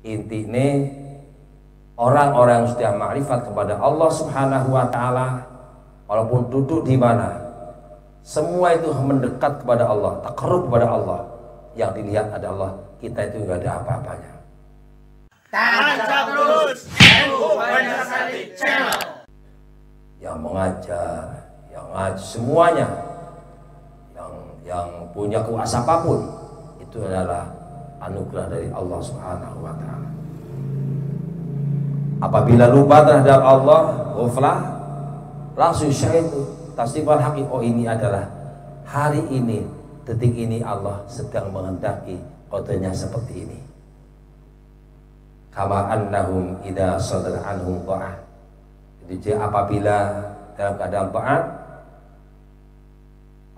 Intine orang-orang yang sudah ma'rifat kepada Allah Subhanahu wa taala, walaupun duduk di mana, semua itu mendekat kepada Allah, takarrub kepada Allah. Yang dilihat adalah kita itu enggak ada apa-apanya. Tancap terus NU Banjarsari Channel. Yang mengajar, yang ngaji, semuanya yang punya kuasa apapun itu adalah anugerah dari Allah Subhanahu wa taala. Apabila lupa terhadap Allah, ghaflah, langsung syaitu tasdifal haqi, oh ini adalah hari ini, detik ini Allah sedang menghendaki kodenya seperti ini. Kama annahum idza sadar anhum ta'ah. Jadi apabila dalam keadaan ta'at,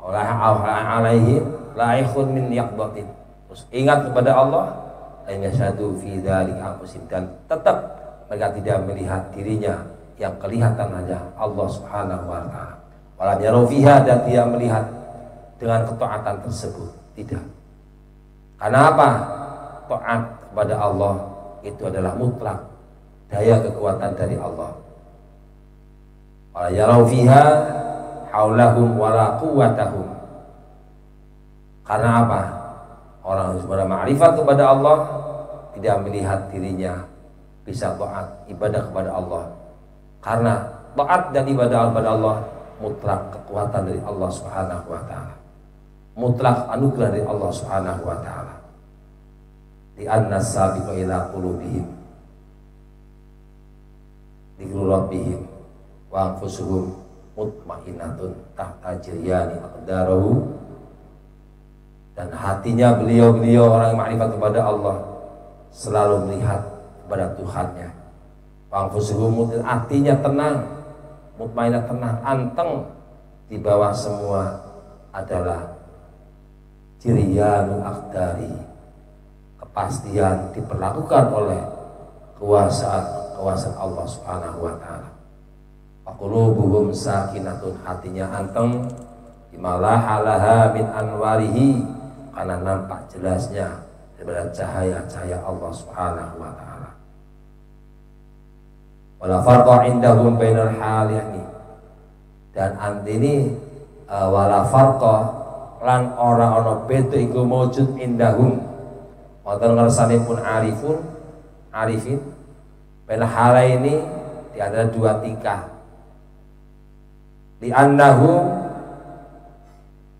alaihim la'ihun min yaqdatin, terus ingat kepada Allah, hanya satu fi dzalika anfusim, dan tetap mereka tidak melihat dirinya, yang kelihatan hanya Allah Subhanahu wa taala. Walam yaru fiha, dan dia melihat dengan ketaatan tersebut, tidak. Karena apa? Taat kepada Allah itu adalah mutlak daya kekuatan dari Allah. Wala yaru fiha haulahum wala quwwatahum. Karena apa? Orang yang bermakrifat kepada Allah tidak melihat dirinya bisa taat ibadah kepada Allah, karena taat dan ibadah kepada Allah mutlak kekuatan dari Allah Subhanahu wa taala, mutlak anugerah dari Allah Subhanahu wa taala. Di annas sabiqa ila qulubihim dzikru rabbihim wa anfusuhum mutmainnatun tahta jiryani aqdaruhu, dan hatinya beliau-beliau orang yang makrifat kepada Allah selalu melihat kepada Tuhannya. Anfusuhum, artinya tenang, mutmainnah, tenang, anteng, di bawah semua adalah jiryanu aqdari, kepastian diperlakukan oleh kekuasaan Allah Subhanahu wa taala. Qulubuhum sakinatun, hatinya anteng, dimalaha min anwarihi, karena nampak jelasnya daripada cahaya-cahaya Allah Subhanahu wa taala. Wala farqa indahum bainal haliyani, dan antini wala farqa lan ora ana beda iku maujud indahum wonten ngersanipun arifin bainal halaini, di antara dua tingkah. Di annahum,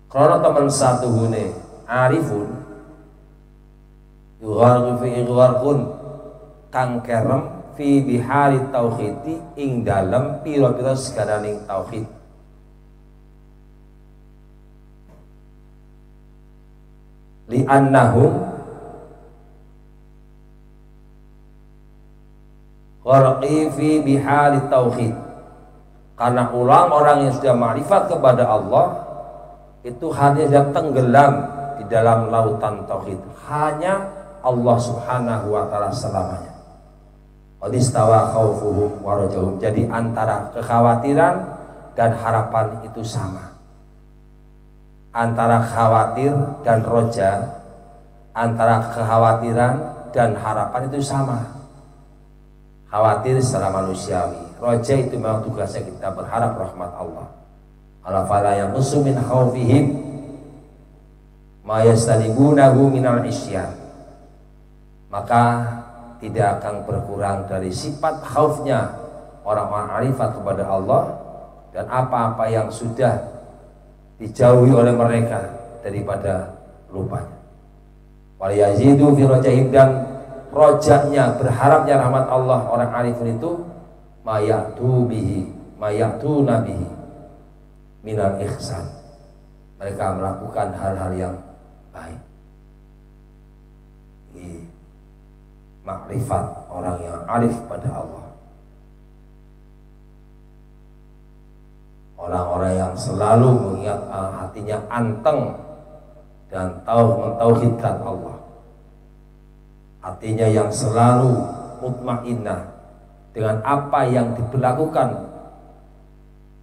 karena teman satu hune arifun yugharqu fi igwarqun, kang kerem fi bihari tauhidi, ing dalem pira-pira segalaning tauhid. Li annahum gharqi fi bihari tauhid, karena orang-orang yang sudah ma'rifat kepada Allah itu hanya sudah tenggelam di dalam lautan tauhid, hanya Allah Subhanahu wa taala selamanya. Qadistawa khaufuhum wa rajahum, jadi antara kekhawatiran dan harapan itu sama. Antara khawatir dan roja, antara kekhawatiran dan harapan itu sama. Khawatir secara manusiawi, roja itu memang tugasnya kita berharap rahmat Allah. Ala fala yaqusu min khaufihim ma yastanibunahu minal isyan, maka tidak akan berkurang dari sifat khaufnya orang-orang arifat kepada Allah, dan apa-apa yang sudah dijauhi oleh mereka daripada lupanya. Wal yazidu fi rajahim, dan rojaknya, berharapnya rahmat Allah orang arifin itu mayatu nabihi minal ihsan, mereka melakukan hal-hal yang baik. Ini makrifat orang yang arif pada Allah, orang-orang yang selalu mengingat hatinya anteng dan mentauhidkan Allah, hatinya yang selalu mutmainnah dengan apa yang diberlakukan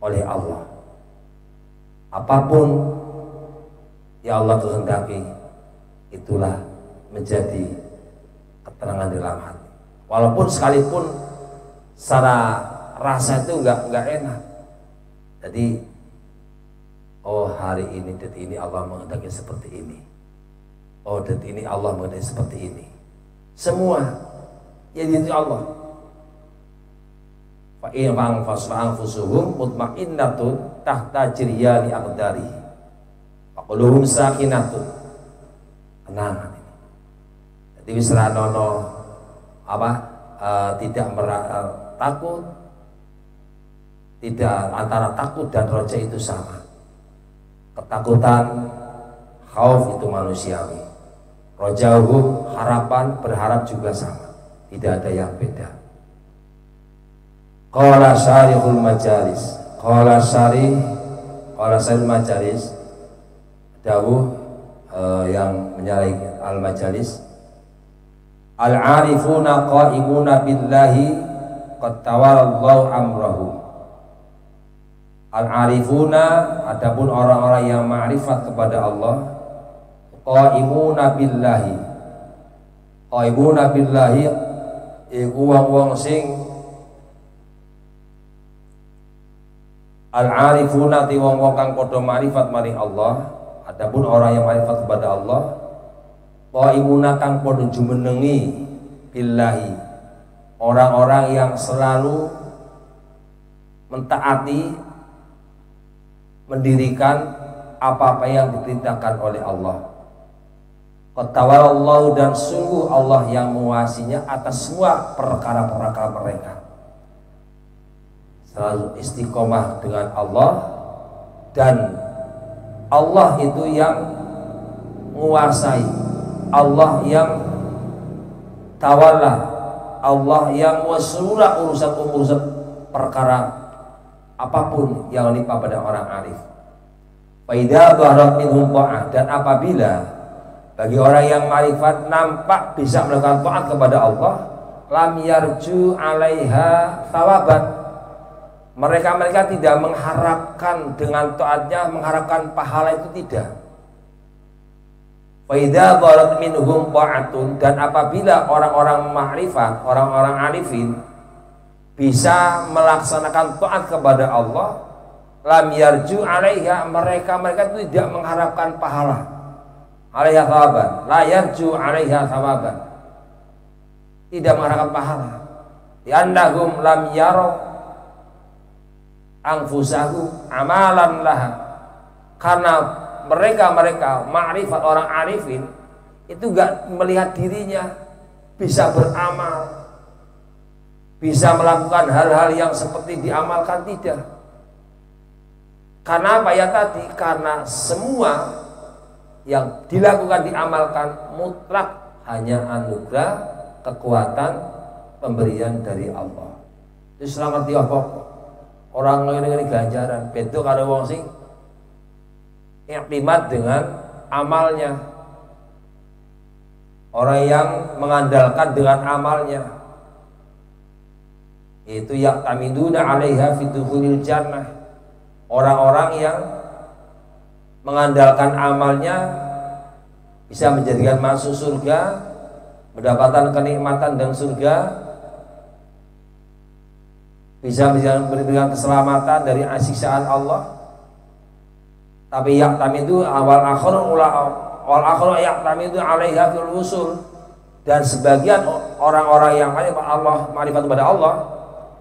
oleh Allah. Apapun yang Allah kehendaki, itulah menjadi ketenangan di dalam hati. Walaupun sekalipun secara rasa itu enggak enak. Jadi oh hari ini, detik ini Allah menghendaki seperti ini. Oh detik ini Allah menghendaki seperti ini. Semua ya di Allah. Fa in anfusuhum mutmainnatun tahta jiryani aqdari. Fa quluhum sakinatun. Tenang. Jadi wis ra ono tidak takut. Tidak, antara takut dan roja itu sama. Ketakutan, khauf itu manusiawi. Rojahum, harapan, berharap juga sama. Tidak ada yang beda. Qala syarihul majalis. Qala syarihul majalis. Dawuh yang menyalahi al-majalis. Al-arifuna qa'imuna billahi qad tawallahu amrahu. Al-arifuna, adapun orang-orang yang ma'rifat kepada Allah, qa'imuna billahi. Qa'imuna billahi iku wong-wong sing al-arifuna ti wong-wong kang padha ma'rifat maring Allah. Adapun orang yang ma'rifat kepada Allah, qa'imuna kang padha jumenengi billahi. Orang-orang yang selalu mentaati, mendirikan apa-apa yang diperintahkan oleh Allah. Qatawallahu, dan sungguh Allah yang menguasainya atas semua perkara-perkara mereka. Selalu istiqomah dengan Allah, dan Allah itu yang menguasai, Allah yang tawalla, Allah yang mengatur urusan perkara apapun yang menimpa pada orang arif. Faida dharat minhum ta'ah, dan apabila bagi orang yang ma'rifat nampak bisa melakukan taat kepada Allah, lam yarju 'alaiha thawaban, mereka tidak mengharapkan dengan taatnya mengharapkan pahala, itu tidak. Faida dharat minhum ta'atun, dan apabila orang-orang ma'rifat, orang-orang arifin bisa melaksanakan taat kepada Allah, lam yarju 'alaiha, mereka itu tidak mengharapkan pahala. 'Alaiha thawaban, la yarju 'alaiha thawaban, tidak mengharapkan pahala. Li'annahum lam yaro anfusahu amalan laha, karena mereka ma'rifat, orang arifin itu enggak melihat dirinya bisa beramal, bisa melakukan hal-hal yang seperti diamalkan, tidak. Karena apa ya tadi? Karena semua yang dilakukan, diamalkan mutlak hanya anugerah, kekuatan, pemberian dari Allah. Itu selamat dia apa? Orang ngene-ngene ganjaran, beda karo wong sing iktimat dengan amalnya. Orang yang mengandalkan dengan amalnya, itu yaqtamiduna 'alaiha fi dukhulil jannah. Orang-orang yang mengandalkan amalnya bisa menjadikan masuk surga, mendapatkan kenikmatan dan surga, bisa memberikan keselamatan dari siksaan Allah. Tapi yaqtamidu awal akhir yaqtamidu 'alaiha fil usul, dan sebagian orang-orang yang ma'rifat kepada Allah,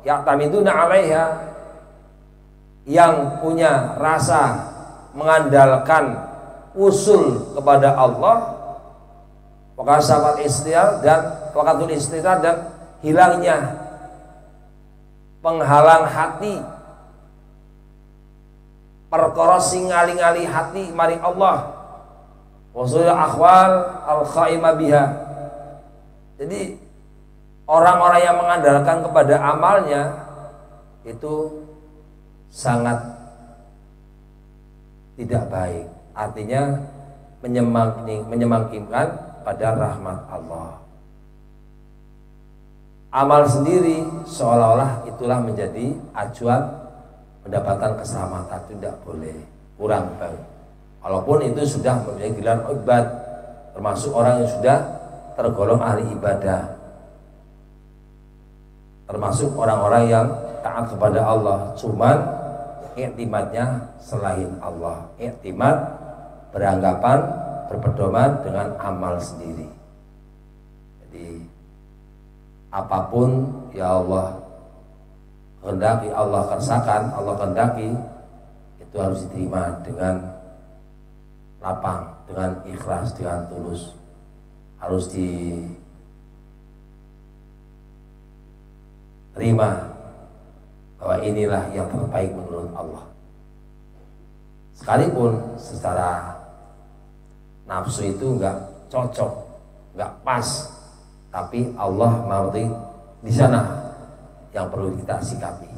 yaqtamiduna 'alaiha, yang punya rasa mengandalkan usul kepada Allah, wakatul istighfar, dan hilangnya penghalang hati, perkara sing ngali-ngali hati maring Allah, wasul akhwal al khaimah biha. Jadi orang-orang yang mengandalkan kepada amalnya itu sangat tidak baik, artinya menyemangkimkan pada rahmat Allah. Amal sendiri seolah-olah itulah menjadi acuan mendapatkan keselamatan, tidak boleh, kurang baik. Walaupun itu sudah mempunyai gelar ibad, termasuk orang yang sudah tergolong ahli ibadah, termasuk orang-orang yang taat kepada Allah, cuman iktimadnya selain Allah. Iktimad beranggapan berpedoman dengan amal sendiri. Jadi apapun ya Allah kehendaki, Allah kersakan, Allah kehendaki, itu harus diterima dengan lapang, dengan ikhlas, dengan tulus. Harus diterima bahwa inilah yang terbaik menurut Allah. Sekalipun secara nafsu itu enggak cocok, enggak pas, tapi Allah mauti di sana yang perlu kita sikapi.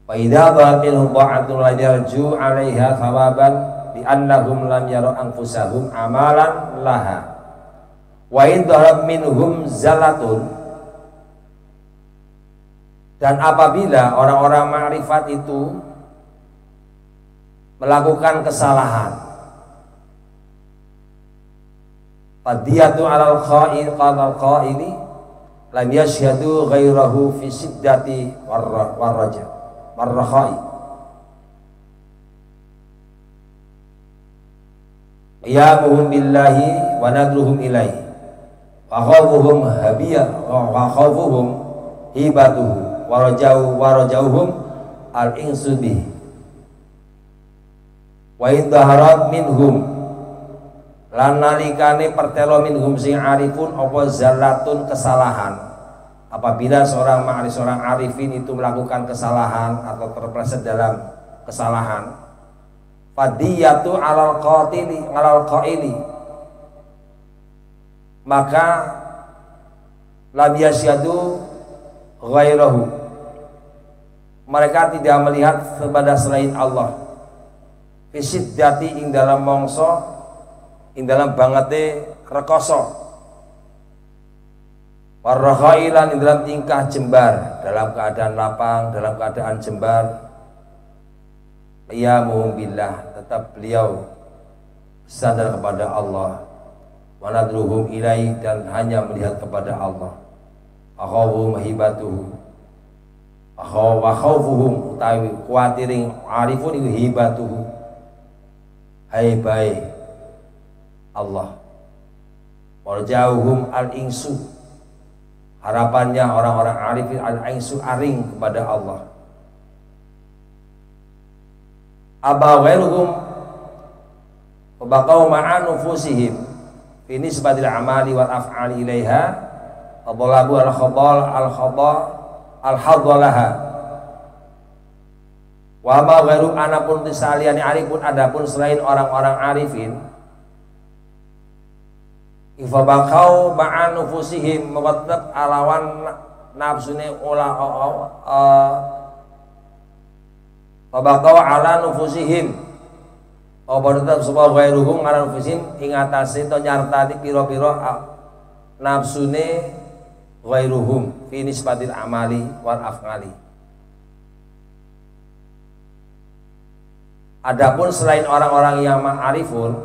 Wa idza dhaqilhum ta'atun la yarju 'alaiha thawaban bi annahum lam yaru anfusahum amalan laha wa in darab minhum zalatun. Dan apabila orang-orang ma'rifat itu melakukan kesalahan, fadiyatu 'alal qa'il qala al-qa'ili lam yashhadu ghairahu fi siddati warraja warrakhai. Qiyamuhum billahi wa nadruhum ilaihi wa khawfuhum habiyah wa khawfuhum hibatuhu wa rajauhum al-insu bihi wa idharat minhum lan nalikane pertelo minhum sing arifun apa zallatun kesalahan. Apabila seorang arifin itu melakukan kesalahan atau terpeleset dalam kesalahan, fadiyatu 'alal qaili, maka lam yasyadu ghairahu, mereka tidak melihat kepada selain Allah, fisiddati ing dalam mongso, ing dalam bangete rekoso, warrakhailan ing dalam tingkah jembar, dalam keadaan lapang, dalam keadaan jembar. Qiyamuhum billah, tetap beliau sadar kepada Allah, wa nadruhum ilaih, dan hanya melihat kepada Allah. Akhawuhum hibatuhu, wa khawfuhum utawi kuatiring arifun iku hibatuhu, haibai Allah. Warjauhum al-insu, harapannya orang-orang arifin al-insu aring kepada Allah. Aba ghairuhum wa baqau ma'a nufusihim fi nisbatil amali wal af'ali ilaiha adlabu al-khadalaha wa ma ghairu anapun tisaliani arifun, adapun selain orang-orang arifin ifabakau ma'an nufusihim, mewatab alawan nafsune fabakau ala nufusihim, tetap sebab ghairuhum ala nufusihim ing atase to nyartati pira-pira nafsune ghairuhum fi nisbatil amali wal af'ali. Adapun selain orang-orang yang ma'arifun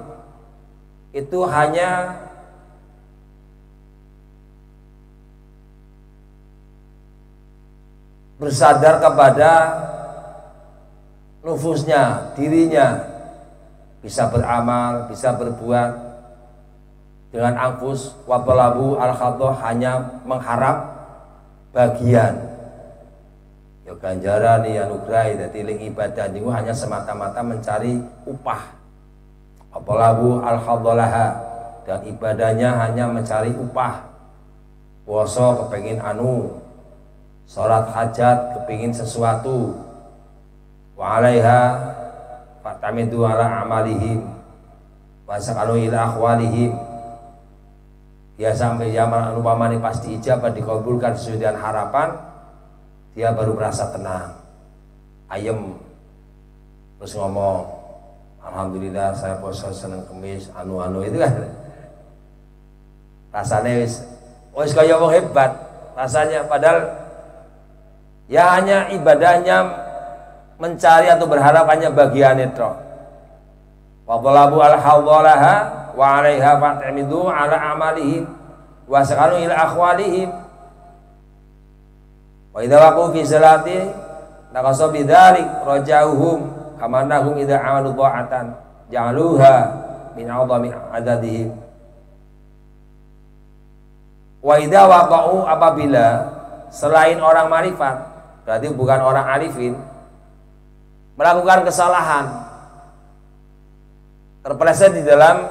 itu hanya bersadar kepada nufusnya, dirinya, bisa beramal, bisa berbuat dengan anfus, wabalabu al-khadha, hanya mengharap bagian ya ganjaran ya nugrahi. Dadi ling ibadah niku hanya semata-mata mencari upah, wabalabu al-khadhalaha, dan ibadahnya hanya mencari upah. Puasa kepengin anu, salat hajat kepingin sesuatu, wa alaiha fatamidu ala amalihim wa sakalu ila akhwalihim, dia sampai zaman upamane pas diijabah dikabulkan sesuai dengan harapan, dia baru merasa tenang, ayem, terus ngomong alhamdulillah saya puasa Senin Kemis anu-anu, itu kan rasanya wis kaya wong hebat rasanya, padahal ya hanya ibadahnya mencari atau berharap hanya bagian itu. wa talabu al-hawdalaha wa 'alaiha fatamidu 'ala amalihim wa sakalu ila akhwalihim wa idza waqu fi salati naqasa bidzalik rajauhum kama annahum idza 'amalu ta'atan ja'aluha min 'azami adadihim wa idza waqa'u apabila selain orang marifat berarti bukan orang arifin melakukan kesalahan terpeleset di dalam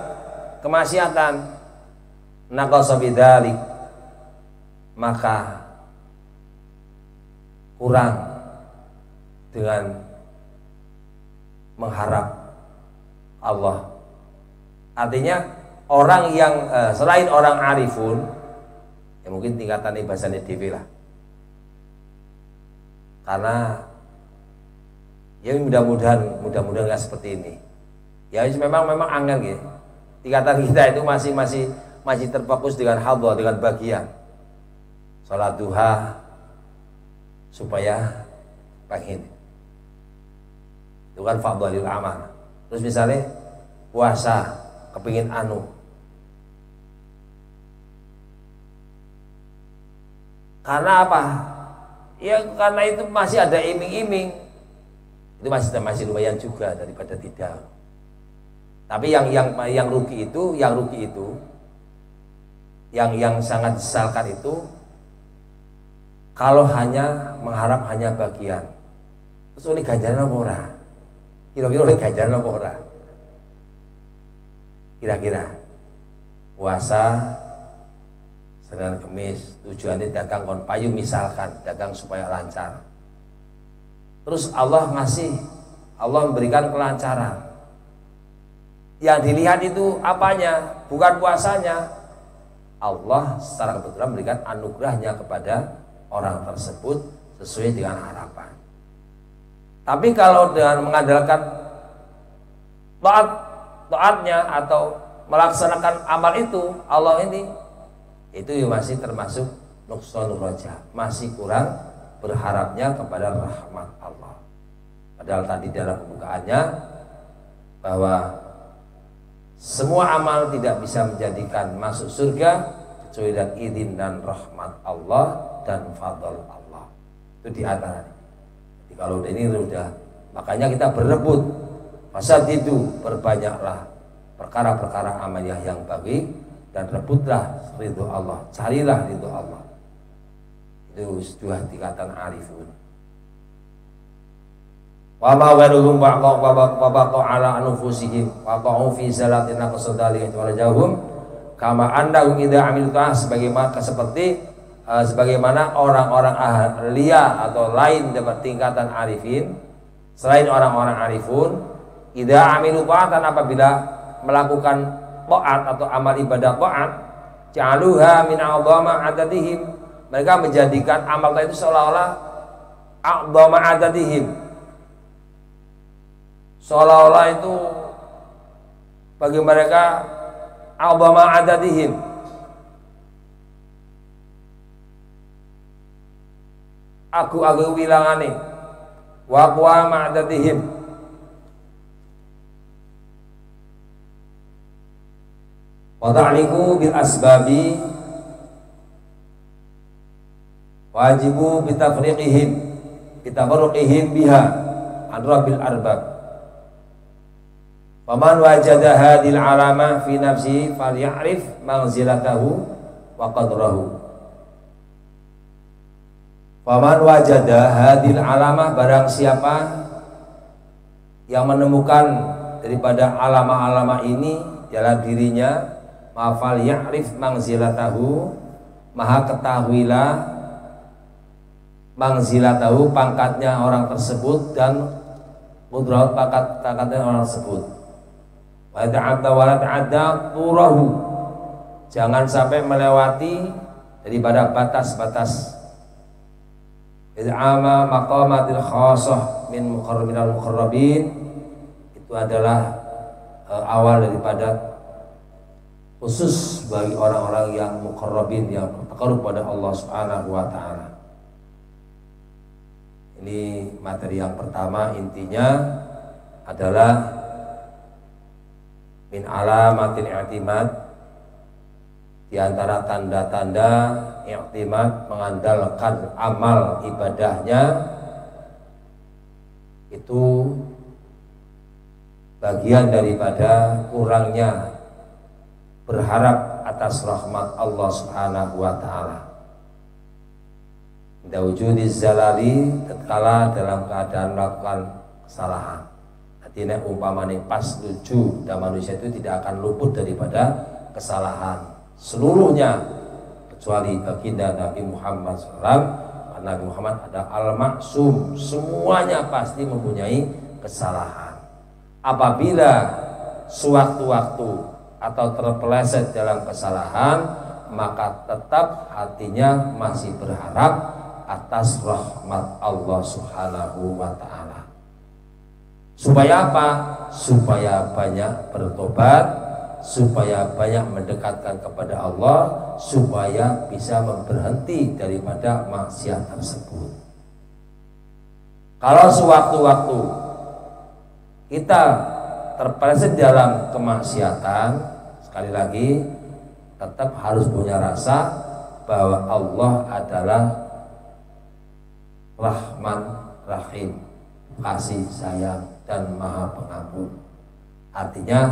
kemaksiatan naqasa bidzalik maka kurang dengan mengharap Allah. Artinya orang yang selain orang arifun ya mungkin tingkatannya bahasanya dewi lah, karena ya mudah-mudahan nggak seperti ini. Ya memang angel gitu. Tingkatan kita itu masih terfokus dengan hadhah, dengan bagian salat duha supaya pengen itu kan fadhalil amal. Terus misalnya puasa kepingin anu, karena apa? Ya karena itu masih ada iming-iming, itu masih lumayan juga daripada tidak. Tapi yang rugi itu yang sangat disesalkan itu kalau hanya mengharap hanya bagian. Terus oleh ganjaran apa ora? Kira-kira oleh ganjaran apa ora? Kira-kira puasa Senin Kemis tujuannya dagang kon payu misalkan, dagang supaya lancar. Terus Allah memberikan kelancaran. Yang dilihat itu apanya? Bukan puasanya. Allah secara kebetulan memberikan anugerahnya kepada orang tersebut sesuai dengan harapan. Tapi kalau dengan mengandalkan taatnya atau melaksanakan amal itu, Allah ini itu masih termasuk nuqsanur raja, masih kurang berharapnya kepada rahmat Allah. Padahal tadi dalam pembukaannya bahwa semua amal tidak bisa menjadikan masuk surga kecuali dengan izin dan rahmat Allah dan fadl Allah. Itu di antara. Jadi kalau ini sudah, makanya kita berebut pasal itu, perbanyaklah perkara-perkara amaliyah yang baik dan rebutlah ridho Allah, carilah ridho Allah. Itu dua tingkatan arifun. Wa ma waduhum waqa'u ala anfusihim waqa'u fi salatina qasadali wa rajahum kama annahum idza amilu sebagaimana orang-orang ahliya atau lain dapat tingkatan arifin selain orang-orang arifun idza amilu ta'atan apabila melakukan taat atau amal ibadah taat ja'aluha min a'dhama adadihim mereka menjadikan amal itu seolah-olah a'dhama adadihim, seolah-olah itu bagi mereka a'dhama adadihim, aku bilangane wa qawama adadihim, wa ta'liqu bil asbabi wajibu bitafriqihim bitafarruqihim biha an rabbil arbab. Faman wajada hadil alamah fi nafsihi falya'rif manzilatahu wa qadrahu. Faman wajada hadil alamah barang siapa yang menemukan daripada alamah-alamah ini dalam dirinya mafal ya'rif manzilatahu maha ketahuilah manzilatahu pangkatnya orang tersebut dan qudrat pangkatnya orang tersebut. Wa ta'adda wa la ta'adda turahu, jangan sampai melewati daripada batas-batas iz'ama maqamatil khassah min muqarrabinal muqarrabin. Itu adalah awal daripada khusus bagi orang-orang yang muqarrabin yang bertakarub pada Allah Subhanahu wa taala. Ini materi yang pertama, intinya adalah Min alamatil i'timad, di antara tanda-tanda i'timad, mengandalkan amal ibadahnya, itu bagian daripada kurangnya berharap atas rahmat Allah Subhanahu wa taala. Inda wujudi zalali, tatkala dalam keadaan melakukan kesalahan. Artinya umpamanya pas lucu, dan manusia itu tidak akan luput daripada kesalahan seluruhnya, kecuali baginda Nabi Muhammad SAW. Nabi Muhammad ada al-maksum, semuanya pasti mempunyai kesalahan. Apabila sewaktu-waktu atau terpeleset dalam kesalahan, maka tetap hatinya masih berharap atas rahmat Allah Subhanahu wa ta'ala. Supaya apa? Supaya banyak bertobat, supaya banyak mendekatkan kepada Allah, supaya bisa berhenti daripada maksiat tersebut. Kalau sewaktu-waktu kita terpeleset dalam kemaksiatan, sekali lagi tetap harus punya rasa bahwa Allah adalah Rahman Rahim, kasih sayang dan maha pengampun. Artinya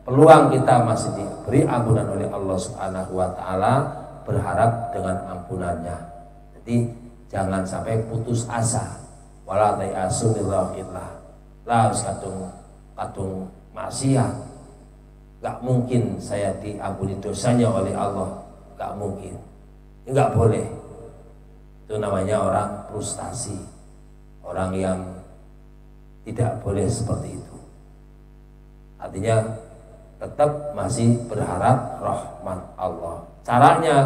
peluang kita masih diberi ampunan oleh Allah Subhanahu wa ta'ala, berharap dengan ampunannya. Jadi jangan sampai putus asa. Wala tayasu billahi la kadung maksiat. Gak mungkin saya diampuni dosanya oleh Allah, gak mungkin. Enggak boleh. Itu namanya orang frustasi, orang yang tidak boleh seperti itu. Artinya tetap masih berharap rahmat Allah. Caranya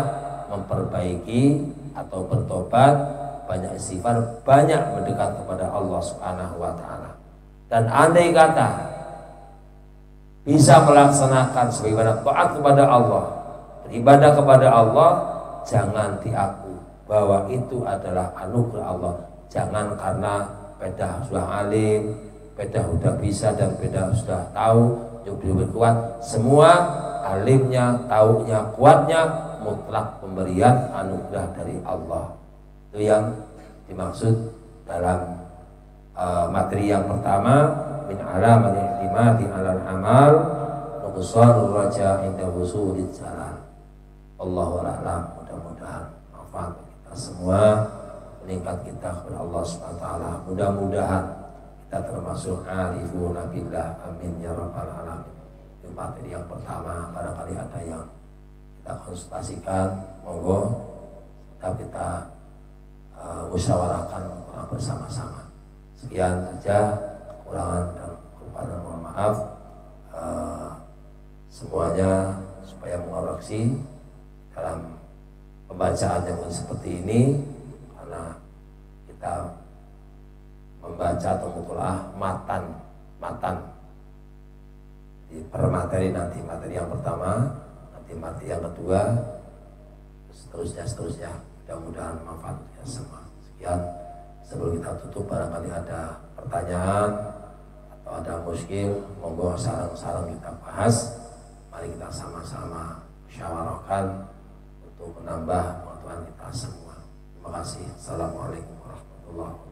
memperbaiki atau bertobat, banyak istighfar, banyak mendekat kepada Allah Subhanahu wa ta'ala. Dan andai kata bisa melaksanakan sebagaimana taat kepada Allah, beribadah kepada Allah, jangan diaku bahwa itu adalah anugerah Allah. Jangan karena beda sudah alim, beda sudah bisa, dan beda sudah tahu, lebih kuat. Semua alimnya, taunya, kuatnya mutlak pemberian anugerah dari Allah. Itu yang dimaksud dalam materi yang pertama, min alamal i'timadi alal amal nuqsanur raja inda wusulil jalal. Allahu a'lam. Mudah-mudahan manfaat kita semua, meningkat kita kepada Allah Subhanahu wa taala. Mudah-mudahan kita termasuk arifuna billah, amin ya rabbal alamin. Itu materi yang pertama. Barangkali ada yang kita konsultasikan, monggo kita musyawarahkan bersama-sama. Sekian saja, kekurangan dan kelupaan mohon maaf. Semuanya supaya mengoreksi dalam pembacaan yang seperti ini, karena kita membaca atau mutolaah matan di per materi, nanti materi yang pertama, nanti materi yang kedua, seterusnya. Mudah-mudahan manfaat kita semua. Sekian, sebelum kita tutup, barangkali ada pertanyaan atau ada muskil, monggo sarang-sarang kita bahas. Mari kita sama-sama musyawarahkan untuk menambah pengetahuan kita semua. Terima kasih. Assalamualaikum warahmatullahi wabarakatuh.